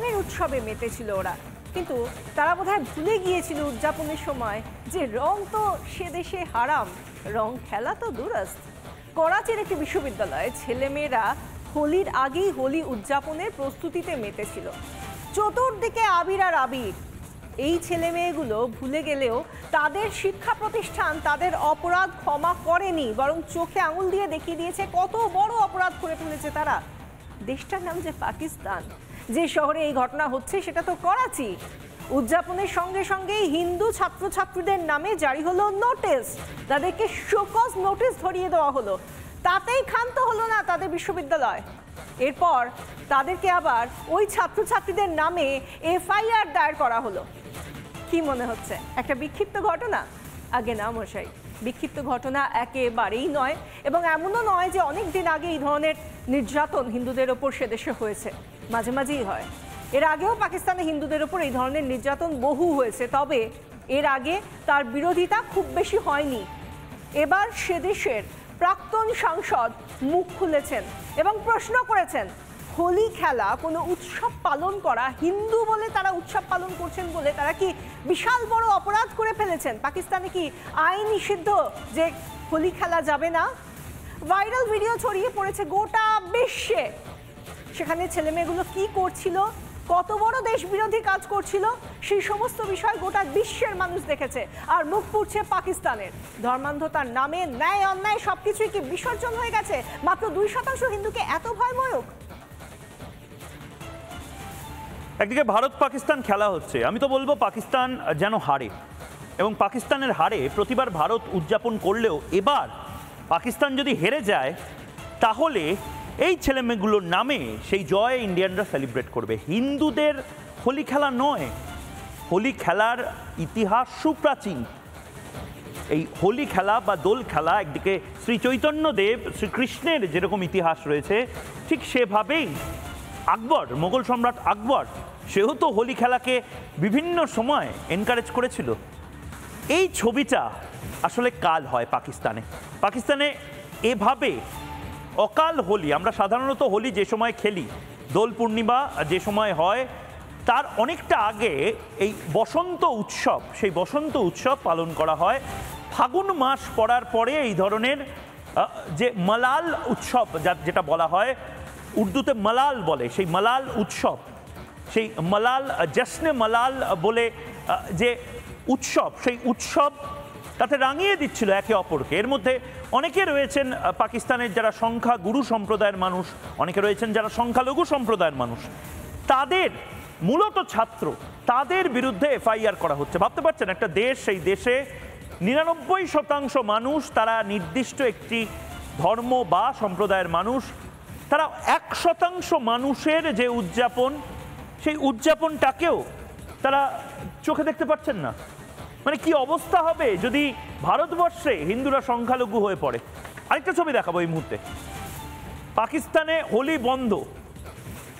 রঙের উৎসবে মেতেছিল ওরা, কিন্তু তারা বোধহয় ভুলে গিয়েছিল উদযাপনের সময় যে রং তো সে দেশে হারাম, রং খেলা তো দুরস্ত। করাচির একটি বিশ্ববিদ্যালয়ে ছেলেমেয়েরা হোলির আগেই হোলি উদযাপনের প্রস্তুতিতে মেতেছিল। চতুর্দিকে আবির আর আবির। এই ছেলে মেয়েগুলো ভুলে গেলেও তাদের শিক্ষা প্রতিষ্ঠান তাদের অপরাধ ক্ষমা করেনি, বরং চোখে আঙুল দিয়ে দেখিয়ে দিয়েছে কত বড় অপরাধ করে ফেলেছে তারা। দেশটার নাম যে পাকিস্তান, যে শহরে এই ঘটনা হচ্ছে সেটা তো করাচি। উদযাপনের সঙ্গে সঙ্গেই হিন্দু ছাত্রছাত্রীদের নামে জারি হলো নোটিশ, তাদেরকে শোকজ নোটিশ ধরিয়ে দেওয়া হলো। তাতেই ক্ষান্ত হলো না তাদের বিশ্ববিদ্যালয়। এরপর তাদেরকে আবার ওই ছাত্রছাত্রীদের নামে এফআইআর দায়ের করা হলো। কি মনে হচ্ছে একটা বিক্ষিপ্ত ঘটনা? আগে না মশাই, বিক্ষিপ্ত ঘটনা একেবারেই নয়, এবং এমনও নয় যে অনেক দিন আগে এই ধরনের নির্যাতন হিন্দুদের ওপর সে দেশে হয়েছে, মাঝে মাঝেই হয়। এর আগেও পাকিস্তানে হিন্দুদের ওপর এই ধরনের নির্যাতন বহু হয়েছে, তবে এর আগে তার বিরোধিতা খুব বেশি হয়নি। এবার সে দেশের প্রাক্তন সাংসদ মুখ খুলেছেন এবং প্রশ্ন করেছেন, হোলি খেলা কোনো উৎসব পালন করা, হিন্দু বলে তারা উৎসব পালন করছেন বলে তারা কি বিশাল বড় অপরাধ করে ফেলেছেন? পাকিস্তানে কি আইন নিষিদ্ধ যে হোলি খেলা যাবে না? ভাইরাল ভিডিও ছড়িয়ে পড়েছে গোটা বিশ্বে। সেখানে ছেলেমেয়েগুলো কি করছিল, কত বড় দেশ বিরোধী কাজ করছিল, সেই সমস্ত বিষয় গোটা বিশ্বের মানুষ দেখেছে। আর মুখ পুড়ছে পাকিস্তানের। ধর্মান্ধতার নামে ন্যায় অন্যায় সবকিছুই কি বিসর্জন হয়ে গেছে? মাত্র 2% হিন্দুকে এত ভয়ময়ক। একদিকে ভারত পাকিস্তান খেলা হচ্ছে, আমি তো বলবো পাকিস্তান যেন হারে, এবং পাকিস্তানের হারে প্রতিবার ভারত উদযাপন করলেও এবার পাকিস্তান যদি হেরে যায় তাহলে এই ছেলেমেয়েগুলোর নামে সেই জয় ইন্ডিয়ানরা সেলিব্রেট করবে। হিন্দুদের হোলি খেলা নয়, হোলি খেলার ইতিহাস সুপ্রাচীন। এই হোলি খেলা বা দোল খেলা একদিকে শ্রী চৈতন্যদেব শ্রীকৃষ্ণের যেরকম ইতিহাস রয়েছে, ঠিক সেভাবেই আকবর, মোগল সম্রাট আকবর, সেও তো হোলি খেলাকে বিভিন্ন সময় এনকারেজ করেছিল। এই ছবিটা আসলে কাল হয় পাকিস্তানে। পাকিস্তানে এভাবে অকাল হোলি, আমরা সাধারণত হোলি যে সময় খেলি, দোল পূর্ণিমা যে সময় হয়, তার অনেকটা আগে এই বসন্ত উৎসব, সেই বসন্ত উৎসব পালন করা হয়। ফাগুন মাস পড়ার পরে এই ধরনের যে মালাল উৎসব যেটা বলা হয়, উর্দুতে মালাল বলে, সেই মালাল উৎসব, সেই মালাল জশ্নে মালাল বলে যে উৎসব, সেই উৎসব তাতে রাঙিয়ে দিচ্ছিল একে অপরকে। এর মধ্যে অনেকে রয়েছেন পাকিস্তানের যারা সংখ্যাগুরু সম্প্রদায়ের মানুষ, অনেকে রয়েছেন যারা সংখ্যালঘু সম্প্রদায়ের মানুষ, তাদের মূলত ছাত্র, তাদের বিরুদ্ধে এফআইআর করা হচ্ছে। ভাবতে পারছেন একটা দেশ, সেই দেশে 99% মানুষ তারা নির্দিষ্ট একটি ধর্ম বা সম্প্রদায়ের মানুষ, তারা 1% মানুষের যে উদযাপন, সেই উদযাপনটাকেও তারা চোখে দেখতে পাচ্ছেন না। মানে কি অবস্থা হবে যদি ভারতবর্ষে হিন্দুরা সংখ্যালঘু হয়ে পড়ে। আরেকটা ছবি দেখাবো এই মুহূর্তে। পাকিস্তানে হোলি বন্ধ,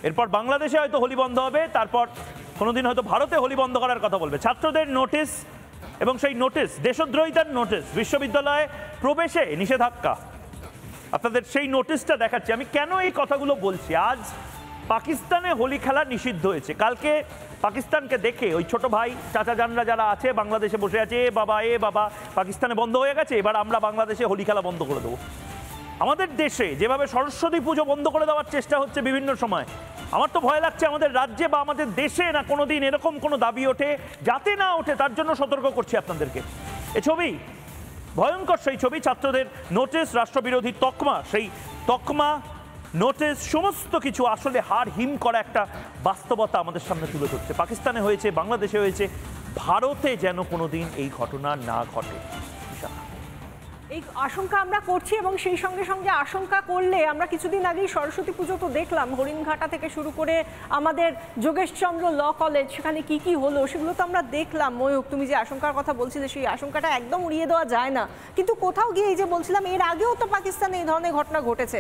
এরপর বাংলাদেশে হয়তো হোলি বন্ধ হবে, তারপর কোনোদিন হয়তো ভারতে হোলি বন্ধ করার কথা বলবে। ছাত্রদের নোটিশ, এবং সেই নোটিশ দেশদ্রোহিতার নোটিশ, বিশ্ববিদ্যালয়ে প্রবেশে নিষেধাজ্ঞা। আপনাদের সেই নোটিশটা দেখাচ্ছি। আমি কেন এই কথাগুলো বলছি? আজ পাকিস্তানে হোলি খেলা নিষিদ্ধ হয়েছে। কালকে পাকিস্তানকে দেখে ওই ছোট ভাই চাচা জানরা যারা আছে বাংলাদেশে বসে আছে, এ বাবা পাকিস্তানে বন্ধ হয়ে গেছে, এবার আমরা বাংলাদেশে হোলি খেলা বন্ধ করে দেবো। আমাদের দেশে যেভাবে সরস্বতী পুজো বন্ধ করে দেওয়ার চেষ্টা হচ্ছে বিভিন্ন সময়, আমার তো ভয় লাগছে আমাদের রাজ্যে বা আমাদের দেশে না কোনোদিন এরকম কোনো দাবি ওঠে, যাতে না ওঠে তার জন্য সতর্ক করছি আপনাদেরকে। এ ছবি ভয়ঙ্কর, সেই ছবি, ছাত্রদের নোটিশ, রাষ্ট্রবিরোধী তকমা, সেই তকমা, নোটিশ, সমস্ত কিছু আসলে হাড় হিম করা একটা বাস্তবতা আমাদের সামনে তুলে ধরছে। পাকিস্তানে হয়েছে, বাংলাদেশে হয়েছে, ভারতে যেন কোনোদিন এই ঘটনা না ঘটে। এই আশঙ্কা আমরা করছি, এবং সেই সঙ্গে সঙ্গে আশঙ্কা করলে আমরা কিছুদিন আগেই সরস্বতী পুজো তো দেখলাম, হরিণঘাটা থেকে শুরু করে আমাদের যোগেশচন্দ্র ল কলেজ, সেখানে কি কি হলো সেগুলো তো আমরা দেখলাম। ময়ূক, তুমি যে আশঙ্কার কথা বলছিলে সেই আশঙ্কাটা একদম উড়িয়ে দেওয়া যায় না। কিন্তু কোথাও গিয়ে এই যে বলছিলাম, এর আগেও তো পাকিস্তানে এই ধরনের ঘটনা ঘটেছে।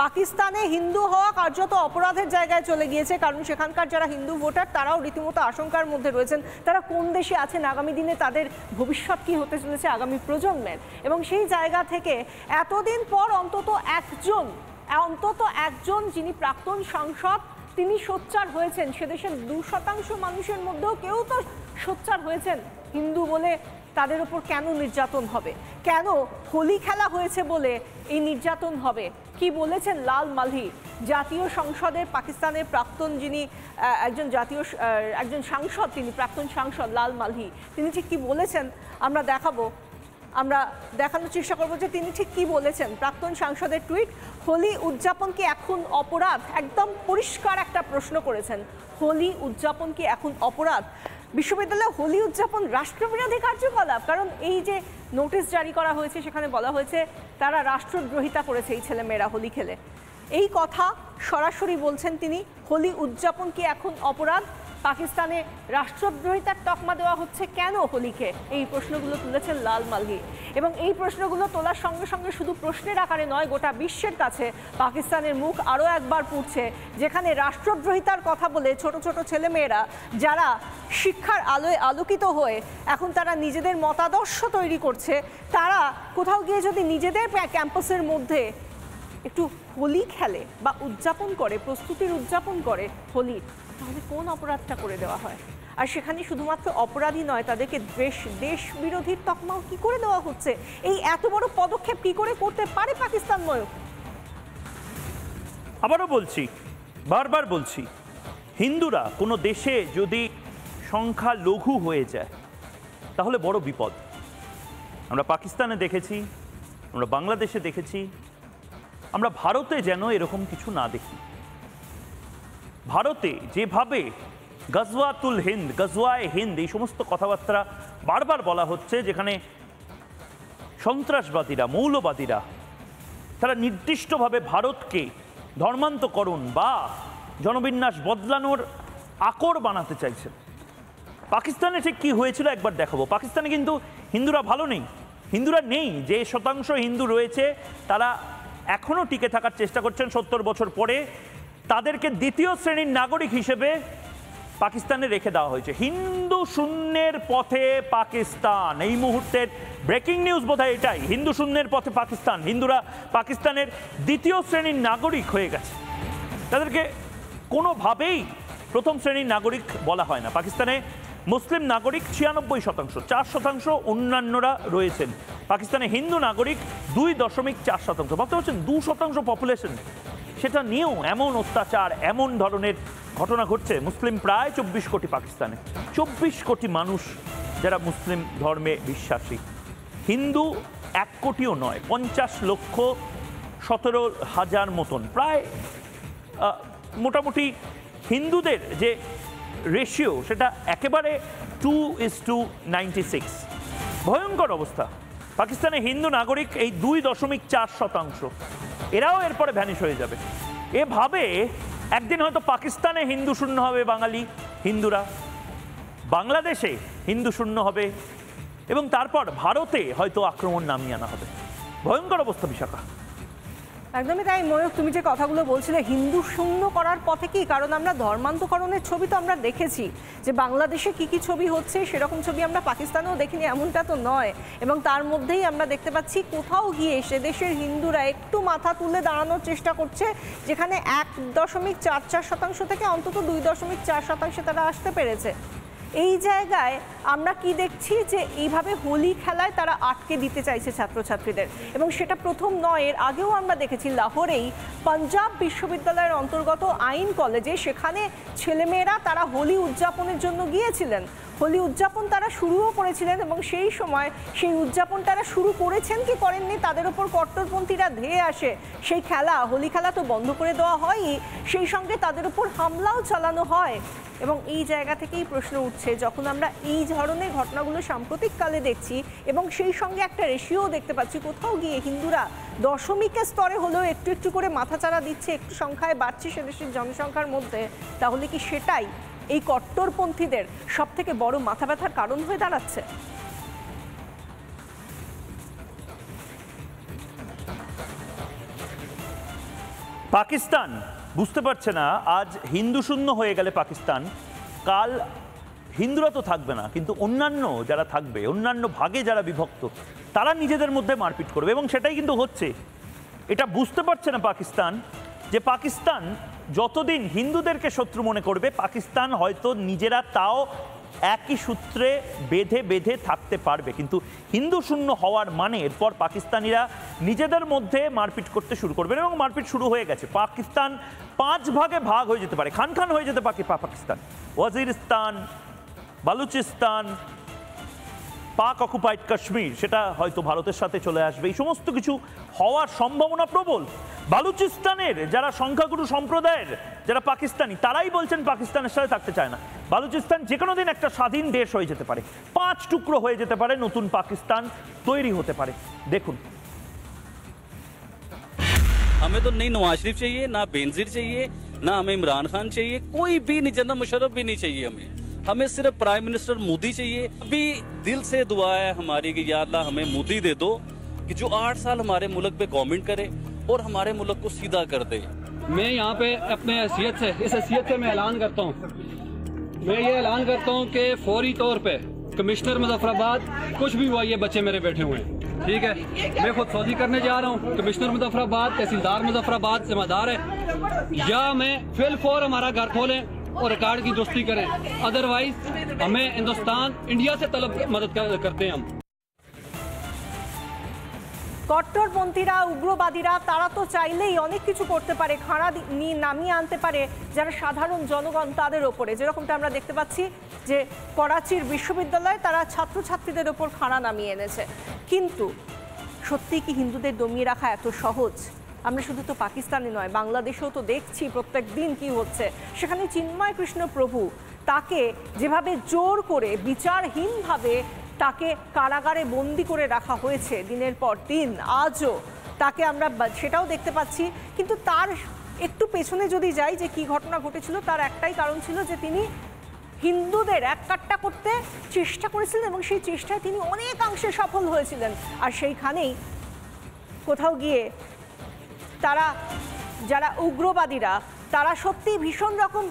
পাকিস্তানে হিন্দু হওয়া কার্যত অপরাধের জায়গায় চলে গিয়েছে, কারণ সেখানকার যারা হিন্দু ভোটার তারাও রীতিমতো আশঙ্কার মধ্যে রয়েছেন, তারা কোন দেশে আছেন, আগামী দিনে তাদের ভবিষ্যৎ কি হতে চলেছে আগামী প্রজন্মের। এবং সেই জায়গা থেকে এতদিন পর অন্তত একজন যিনি প্রাক্তন সাংসদ, তিনি সোচ্চার হয়েছেন, সে দেশের 2% মানুষের মধ্যেও কেউ তো সোচ্চার হয়েছেন হিন্দু বলে তাদের উপর কেন নির্যাতন হবে, কেন হোলি খেলা হয়েছে বলে এই নির্যাতন হবে। কি বলেছেন লাল মালহি, জাতীয় সংসদের পাকিস্তানের প্রাক্তন, যিনি একজন সাংসদ, তিনি প্রাক্তন সাংসদ লাল মালহি, তিনি ঠিক কি বলেছেন আমরা দেখানোর চেষ্টা করবো যে তিনি ঠিক কি বলেছেন। প্রাক্তন সাংসদের টুইট, হোলি উদযাপন কি এখন অপরাধ? একদম পরিষ্কার একটা প্রশ্ন করেছেন, হোলি উদযাপন কি এখন অপরাধ? বিশ্ববিদ্যালয়ে হোলি উদযাপন রাষ্ট্রবিরোধী কার্যকলাপ, কারণ এই যে নোটিশ জারি করা হয়েছে সেখানে বলা হয়েছে তারা রাষ্ট্রদ্রোহিতা করেছে এই ছেলেমেয়েরা হোলি খেলে। এই কথা সরাসরি বলছেন তিনি। হোলি উদযাপন কি এখন অপরাধ? পাকিস্তানে রাষ্ট্রদ্রোহিতার তকমা দেওয়া হচ্ছে কেন হোলিকে? এই প্রশ্নগুলো তুলেছেন লাল মালহি, এবং এই প্রশ্নগুলো তোলার সঙ্গে সঙ্গে শুধু প্রশ্নের আকারে নয়, গোটা বিশ্বের কাছে পাকিস্তানের মুখ আরও একবার পুড়ছে, যেখানে রাষ্ট্রদ্রোহিতার কথা বলে ছোট ছোট ছেলেমেয়েরা যারা শিক্ষার আলোয় আলোকিত হয়ে এখন তারা নিজেদের মতাদর্শ তৈরি করছে, তারা কোথাও গিয়ে যদি নিজেদের ক্যাম্পাসের মধ্যে একটু হোলি খেলে বা উদযাপন করে, প্রস্তুতির উদযাপন করে হোলির, তাহলে কোন অপরাধটা করে দেওয়া হয়? আর সেখানে শুধুমাত্র অপরাধী নয়, তাদেরকে দেশ বিরোধীর তকমাও কি করে দেওয়া হচ্ছে? এই এত বড় পদক্ষেপ কি করে করতে পারে পাকিস্তান? ময়ূক, আবারও বলছি, বারবার বলছি, হিন্দুরা কোনো দেশে যদি সংখ্যা লঘু হয়ে যায় তাহলে বড় বিপদ। আমরা পাকিস্তানে দেখেছি, আমরা বাংলাদেশে দেখেছি, আমরা ভারতে যেন এরকম কিছু না দেখি। ভারতে যেভাবে গজওয়াতুল হিন্দ, গজওয়ায়ে হিন্দ, এই সমস্ত কথাবার্তা বারবার বলা হচ্ছে, যেখানে সন্ত্রাসবাদীরা, মৌলবাদীরা তারা নির্দিষ্টভাবে ভারতকে ধর্মান্তকরণ বা জনবিন্যাস বদলানোর আকর বানাতে চাইছে। পাকিস্তানে ঠিক কি হয়েছিল একবার দেখাবো। পাকিস্তানে কিন্তু হিন্দুরা ভালো নেই, হিন্দুরা নেই। যে শতাংশ হিন্দু রয়েছে তারা এখনও টিকে থাকার চেষ্টা করছেন 70 বছর পরে। তাদেরকে দ্বিতীয় শ্রেণীর নাগরিক হিসেবে পাকিস্তানে রেখে দেওয়া হয়েছে। হিন্দু শূন্যের পথে পাকিস্তান, এই মুহূর্তের ব্রেকিং নিউজ বোধহয় এটাই, হিন্দু শূন্যের পথে পাকিস্তান। হিন্দুরা পাকিস্তানের দ্বিতীয় শ্রেণীর নাগরিক হয়ে গেছে, তাদেরকে কোনোভাবেই প্রথম শ্রেণীর নাগরিক বলা হয় না। পাকিস্তানে মুসলিম নাগরিক 96%, 4% অন্যান্যরা রয়েছেন। পাকিস্তানে হিন্দু নাগরিক 2.4%। ভাবতে পারছেন 2% পপুলেশন, সেটা নিয়েও এমন অত্যাচার, এমন ধরনের ঘটনা ঘটছে। মুসলিম প্রায় 24 কোটি পাকিস্তানে, 24 কোটি মানুষ যারা মুসলিম ধর্মে বিশ্বাসী। হিন্দু 1 কোটিও নয়, 50,17,000 মতন, প্রায় মোটামুটি হিন্দুদের যে রেশিও সেটা একেবারে 2:96। ভয়ঙ্কর অবস্থা। পাকিস্তানে হিন্দু নাগরিক এই 2.4%, এরাও এরপরে ভ্যানিশ হয়ে যাবে। এভাবে একদিন হয়তো পাকিস্তানে হিন্দু শূন্য হবে বাঙালি হিন্দুরা, বাংলাদেশে হিন্দু শূন্য হবে, এবং তারপর ভারতে হয়তো আক্রমণ নামিয়ে আনা হবে। ভয়ঙ্কর অবস্থা বিশাখা। একদমই তাই ময়ূক, তুমি যে কথাগুলো বলছিলে হিন্দু শূন্য করার পথে কি, কারণ আমরা ধর্মান্তকরণের ছবি তো আমরা দেখেছি যে বাংলাদেশে কি কি ছবি হচ্ছে, সেরকম ছবি আমরা পাকিস্তানেও দেখিনি, এমনটা তো নয়। এবং তার মধ্যেই আমরা দেখতে পাচ্ছি কোথাও গিয়ে সে দেশের হিন্দুরা একটু মাথা তুলে দাঁড়ানোর চেষ্টা করছে, যেখানে 1.44% থেকে অন্তত 2.4% তারা আসতে পেরেছে। এই জায়গায় আমরা কি দেখছি যে এইভাবে হোলি খেলায় তারা আটকে দিতে চাইছে ছাত্রছাত্রীদের, এবং সেটা প্রথম নয়, এর আগেও আমরা দেখেছি লাহোরেই পাঞ্জাব বিশ্ববিদ্যালয়ের অন্তর্গত আইন কলেজে, সেখানে ছেলেমেয়েরা তারা হোলি উদযাপনের জন্য গিয়েছিলেন। হোলি উদযাপন তারা শুরুও করেছিলেন, এবং সেই সময় সেই উদযাপন তারা শুরু করেছেন কি করেননি তাদের ওপর কট্টরপন্থীরা ধেয়ে আসে। সেই খেলা, হোলি খেলা তো বন্ধ করে দেওয়া হয়ই, সেই সঙ্গে তাদের উপর হামলাও চালানো হয়। এবং এই জায়গা থেকেই প্রশ্ন উঠছে, যখন আমরা এই ধরনের ঘটনাগুলো সাম্প্রতিককালে দেখছি এবং সেই সঙ্গে একটা রেশিও দেখতে পাচ্ছি, কোথাও গিয়ে হিন্দুরা দশমিকের স্তরে হলেও একটু একটু করে মাথাচাড়া দিচ্ছে, একটু সংখ্যায় বাড়ছে সে দেশের জনসংখ্যার মধ্যে, তাহলে কি সেটাই এই কট্টরপন্থীদের সব থেকে বড় মাথা ব্যথার কারণ হয়ে দাঁড়াচ্ছে? পাকিস্তান বুঝতে পারছে না আজ হিন্দু শূন্য হয়ে গেলে পাকিস্তান, কাল হিন্দুরা তো থাকবে না, কিন্তু অন্যান্য যারা থাকবে, অন্যান্য ভাগে যারা বিভক্ত, তারা নিজেদের মধ্যে মারপিট করবে, এবং সেটাই কিন্তু হচ্ছে। এটা বুঝতে পারছে না পাকিস্তান যে পাকিস্তান যতদিন হিন্দুদেরকে শত্রু মনে করবে পাকিস্তান হয়তো নিজেরা তাও একই সূত্রে বেঁধে বেঁধে থাকতে পারবে, কিন্তু হিন্দু শূন্য হওয়ার মানে এরপর পাকিস্তানিরা নিজেদের মধ্যে মারপিট করতে শুরু করবেন এবং মারপিট শুরু হয়ে গেছে। পাকিস্তান 5 ভাগে ভাগ হয়ে যেতে পারে, খান খান হয়ে যেতে পারে পাকিস্তান। ওয়াজিরিস্তান, বালুচিস্তান, পাক অকুপাইড কাশ্মীর সেটা হয়তো ভারতের সাথে চলে আসবে, এই সমস্ত কিছু হওয়ার সম্ভাবনা প্রবল। বালুচিস্তানের যারা সংখ্যাগুরু সম্প্রদায়ের যারা পাকিস্তানি তারাই বলছেন পাকিস্তানের সাথে থাকতে চায় না। বালুচিস্তান যে কোনো দিন একটা স্বাধীন দেশ হয়ে যেতে পারে, 5 টুকরো হয়ে যেতে পারে, নতুন পাকিস্তান তৈরি হতে পারে। দেখুন, हमें तो नहीं नवाज शरीफ चाहिए, ना बेनजीर चाहिए, ना हमें इमरान खान चाहिए, कोई भी नहीं, जनरल मुशर्रफ भी नहीं चाहिए। हमें सिर्फ प्राइम मिनिस्टर मोदी चाहिए। अभी दिल से दुआ है हमारी कि या अल्लाह हमें मोदी दे दो कि जो 8 साल हमारे मुल्क पे गवर्नमेंट करे और हमारे मुल्क को सीधा कर दे। मैं यहाँ पे अपने हैसियत से, इस हैसियत से मैं ऐलान करता हूँ, मैं ये ऐलान करता हूँ कि फौरी तौर पे कमिश्नर मुजफ्फराबाद, कुछ भी हुआ ये बच्चे मेरे बैठे हुए हैं, ठीक है, मैं खुद सौदी करने जा रहा हूँ। कमिश्नर मुजफ्फराबाद, तहसीलदार मुजफ्फराबाद जिम्मेदार है, या मैं फिल फौर हमारा घर खोलें और रिकॉर्ड की दुरुस्ती करें, अदरवाइज हमें हिंदुस्तान इंडिया से तलब मदद करते हैं हम। কট্টরপন্থীরা, উগ্রবাদীরা তারা তো চাইলেই অনেক কিছু করতে পারে, খাড়া নামিয়ে আনতে পারে যারা সাধারণ জনগণ তাদের ওপরে, যেরকমটা আমরা দেখতে পাচ্ছি যে করাচির বিশ্ববিদ্যালয়ে তারা ছাত্রছাত্রীদের ওপর খাড়া নামিয়ে এনেছে। কিন্তু সত্যি কি হিন্দুদের দমিয়ে রাখা এত সহজ? আমরা শুধু তো পাকিস্তানে নয়, বাংলাদেশেও তো দেখছি প্রত্যেক দিন কি হচ্ছে। সেখানে চিন্ময় কৃষ্ণ প্রভু, তাকে যেভাবে জোর করে বিচারহীনভাবে তাকে কারাগারে বন্দি করে রাখা হয়েছে দিনের পর দিন, আজও তাকে আমরা সেটাও দেখতে পাচ্ছি। কিন্তু তার একটু পেছনে যদি যাই যে কি ঘটনা ঘটেছিল, তার একটাই কারণ ছিল যে তিনি হিন্দুদের এককাট্টা করতে চেষ্টা করেছিলেন এবং সেই চেষ্টায় তিনি অনেকাংশে সফল হয়েছিলেন। আর সেইখানেই কোথাও গিয়ে তারা, যারা উগ্রবাদীরা, তারা সত্যি ভীষণ রকম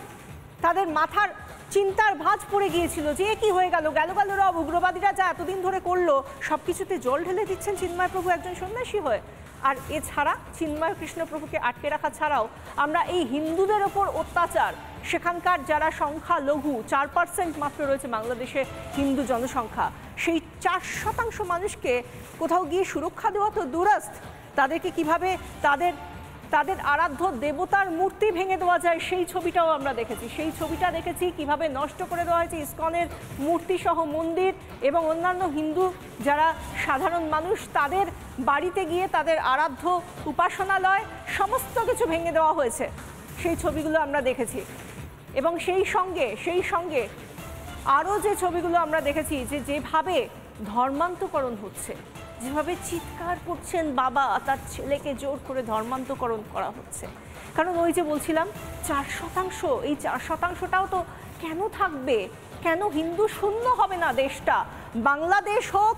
তাদের মাথার চিন্তার ভাঁজ পড়ে গিয়েছিল যে কি হয়ে গেল, গেল রব, উগ্রবাদীরা যা এতদিন ধরে করলো সব কিছুতে জল ঢেলে দিচ্ছেন চিন্ময় প্রভু একজন সন্ন্যাসী হয়ে। আর এছাড়া চিন্ময় কৃষ্ণ প্রভুকে আটকে রাখা ছাড়াও আমরা এই হিন্দুদের ওপর অত্যাচার, সেখানকার যারা সংখ্যালঘু 4% মাত্র রয়েছে বাংলাদেশে হিন্দু জনসংখ্যা, সেই 4% মানুষকে কোথাও গিয়ে সুরক্ষা দেওয়া তো দুরস্ত। তাদেরকে কিভাবে তাদের আরাধ্য দেবতার মূর্তি ভেঙে দেওয়া যায় সেই ছবিটাও আমরা দেখেছি। সেই ছবিটা দেখেছি কিভাবে নষ্ট করে দেওয়া হয়েছে ইসকনের মূর্তিসহ মন্দির এবং অন্যান্য হিন্দু যারা সাধারণ মানুষ তাদের বাড়িতে গিয়ে তাদের আরাধ্য উপাসনালয় সমস্ত কিছু ভেঙে দেওয়া হয়েছে। সেই ছবিগুলো আমরা দেখেছি এবং সেই সঙ্গে আরও যে ছবিগুলো আমরা দেখেছি যে যেভাবে ধর্মান্তকরণ হচ্ছে, যেভাবে চিৎকার করছেন বাবা, তার ছেলেকে জোর করে ধর্মান্তকরণ করা হচ্ছে। কারণ ওই যে বলছিলাম 4%, এই 4%টাও তো কেন থাকবে? কেন হিন্দু শূন্য হবে না দেশটা? বাংলাদেশ হোক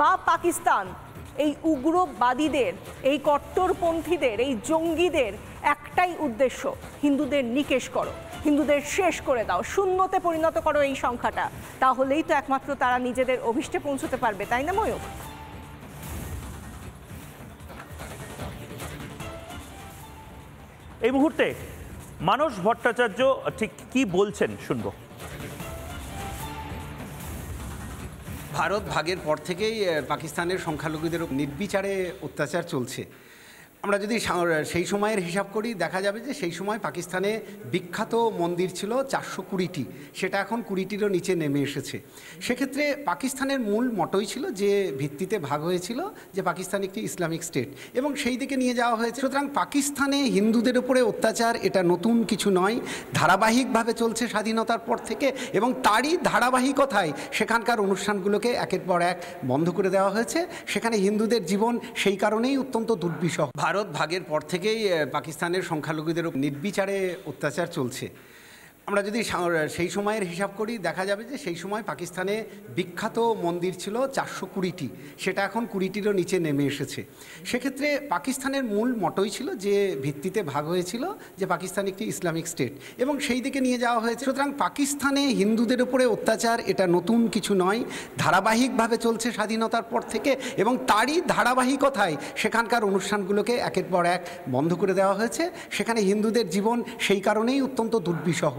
বা পাকিস্তান, এই উগ্রবাদীদের, এই কট্টরপন্থীদের, এই জঙ্গিদের একটাই উদ্দেশ্য, হিন্দুদের নিকেশ করো, হিন্দুদের শেষ করে দাও, শূন্যতে পরিণত করো এই সংখ্যাটা। তাহলেই তো একমাত্র তারা নিজেদের অভিষ্টে পৌঁছতে পারবে, তাই না ময়ূক? এই মুহূর্তে মানস ভট্টাচার্য ঠিক কি বলছেন শুনবো। ভারত ভাগের পর থেকেই পাকিস্তানের সংখ্যালঘুদের নির্বিচারে অত্যাচার চলছে। আমরা যদি সেই সময়ের হিসাব করি দেখা যাবে যে সেই সময় পাকিস্তানে বিখ্যাত মন্দির ছিল 420টি, সেটা এখন 20টিরও নিচে নেমে এসেছে। সেক্ষেত্রে পাকিস্তানের মূল মটোই ছিল যে ভিত্তিতে ভাগ হয়েছিল যে পাকিস্তান একটি ইসলামিক স্টেট এবং সেই দিকে নিয়ে যাওয়া হয়েছে। সুতরাং পাকিস্তানে হিন্দুদের উপরে অত্যাচার এটা নতুন কিছু নয়, ধারাবাহিকভাবে চলছে স্বাধীনতার পর থেকে এবং তারই ধারাবাহিকতায় সেখানকার অনুষ্ঠানগুলোকে একের পর এক বন্ধ করে দেওয়া হয়েছে। সেখানে হিন্দুদের জীবন সেই কারণেই অত্যন্ত দুর্বিষহ। ভারত ভাগের পর থেকেই পাকিস্তানের সংখ্যালঘুদের নির্বিচারে অত্যাচার চলছে। আমরা যদি সেই সময়ের হিসাব করি দেখা যাবে যে সেই সময় পাকিস্তানে বিখ্যাত মন্দির ছিল 420টি, সেটা এখন 20টিরও নিচে নেমে এসেছে। সেক্ষেত্রে পাকিস্তানের মূল মটোই ছিল যে ভিত্তিতে ভাগ হয়েছিল যে পাকিস্তান একটি ইসলামিক স্টেট এবং সেই দিকে নিয়ে যাওয়া হয়েছে। সুতরাং পাকিস্তানে হিন্দুদের উপরে অত্যাচার এটা নতুন কিছু নয়, ধারাবাহিকভাবে চলছে স্বাধীনতার পর থেকে, এবং তারই ধারাবাহিকতায় সেখানকার অনুষ্ঠানগুলোকে একের পর এক বন্ধ করে দেওয়া হয়েছে। সেখানে হিন্দুদের জীবন সেই কারণেই অত্যন্ত দুর্বিষহ।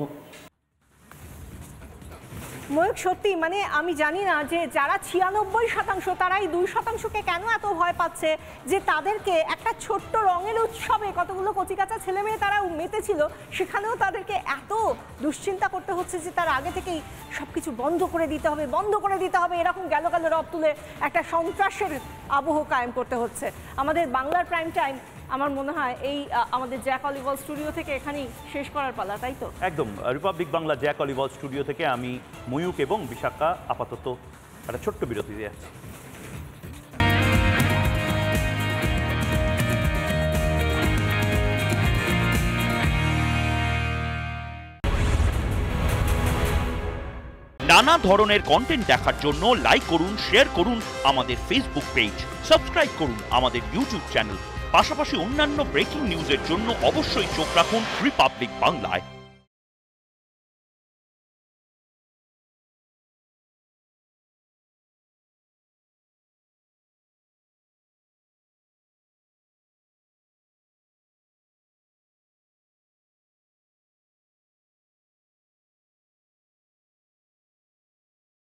ময়ূক, সত্যি মানে আমি জানি না যে যারা 96% তারা এই 2%কে কেন এত ভয় পাচ্ছে, যে তাদেরকে একটা ছোট্ট রঙের উৎসবে কতগুলো কচিকাঁচা ছেলে মেয়ে তারা মেতেছিল, সেখানেও তাদেরকে এত দুশ্চিন্তা করতে হচ্ছে যে তার আগে থেকেই সব কিছু বন্ধ করে দিতে হবে, এরকম গেল রব তুলে একটা সন্ত্রাসের আবহ কায়েম করতে হচ্ছে। আমাদের বাংলার প্রাইম টাইম আমার মনে হয় এই আমাদের জ্যাক অলিভল স্টুডিও থেকে এখানেই শেষ করার পালা, তাই তো? একদম। রিপাবলিক বাংলা জ্যাক অলিভল স্টুডিও থেকে আমি ময়ূক এবং বিশাখা আপাতত একটা ছোট্ট বিরতি দিয়ে যাচ্ছি। নানা ধরনের কন্টেন্ট দেখার জন্য লাইক করুন, শেয়ার করুন আমাদের ফেসবুক পেজ, সাবস্ক্রাইব করুন আমাদের ইউটিউব চ্যানেল। পাশাপাশি অন্যান্য ব্রেকিং নিউজের জন্য অবশ্যই চোখ রাখুন রিপাবলিক বাংলায়।